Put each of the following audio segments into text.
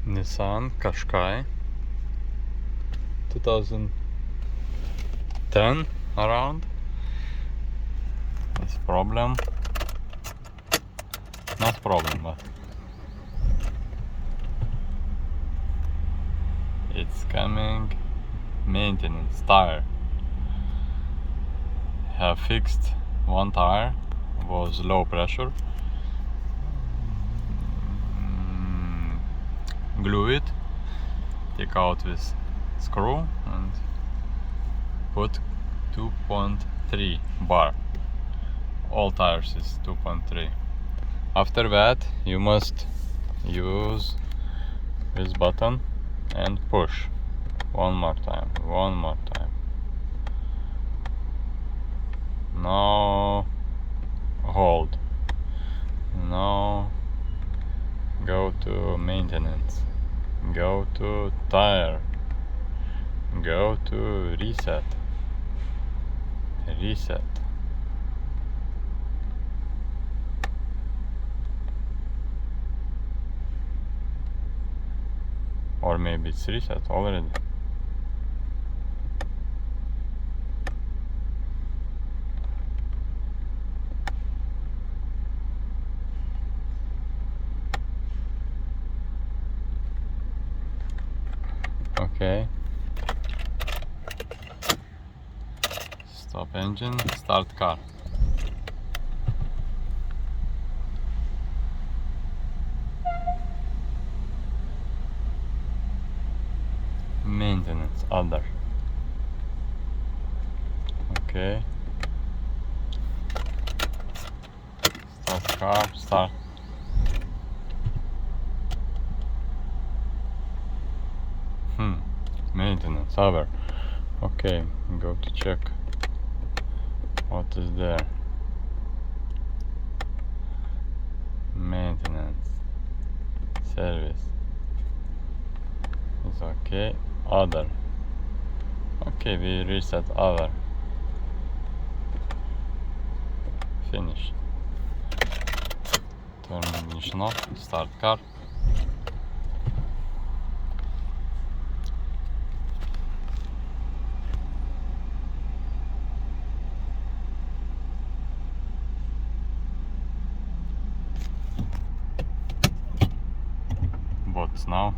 Nissan Qashqai 2010 around. This problem, not problem, but it's coming maintenance tire. Have fixed one tire, was low pressure. Glue it, take out this screw and put 2.3 bar. All tires is 2.3. After that you must use this button and push one more time. Now hold. Now go to maintenance, go to tire, go to reset. Or maybe it's reset already. Okay. Stop engine, start car. Maintenance, other. Okay. Start car, start. Maintenance, other. Okay, go to check what is there. Maintenance, service is okay. Other. Okay, we reset other. Finish. Turn ignition off, start car. What's now?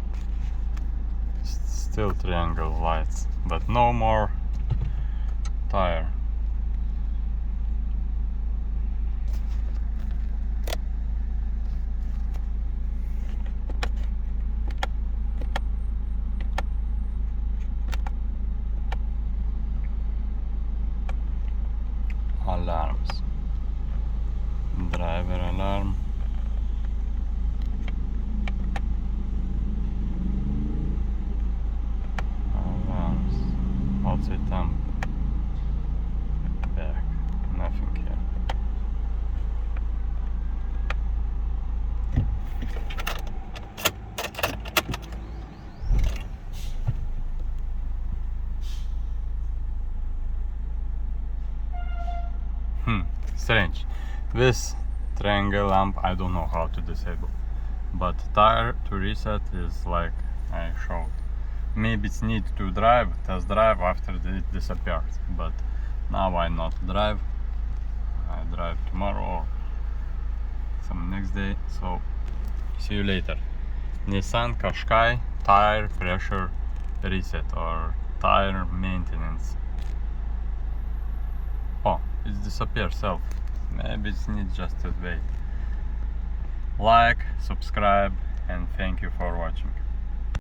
Still triangle lights, but no more tire. Alarms. Driver alarm. Outside temp, back, nothing here. Strange. This triangle lamp I don't know how to disable, but tire to reset is like I showed. Maybe it's need to test drive after it disappears, but now I not drive. I drive tomorrow or some next day, so see you later. Nissan Qashqai tire pressure reset or tire maintenance. Oh, it disappeared self. Maybe it's need just to wait. Like, subscribe, and thank you for watching.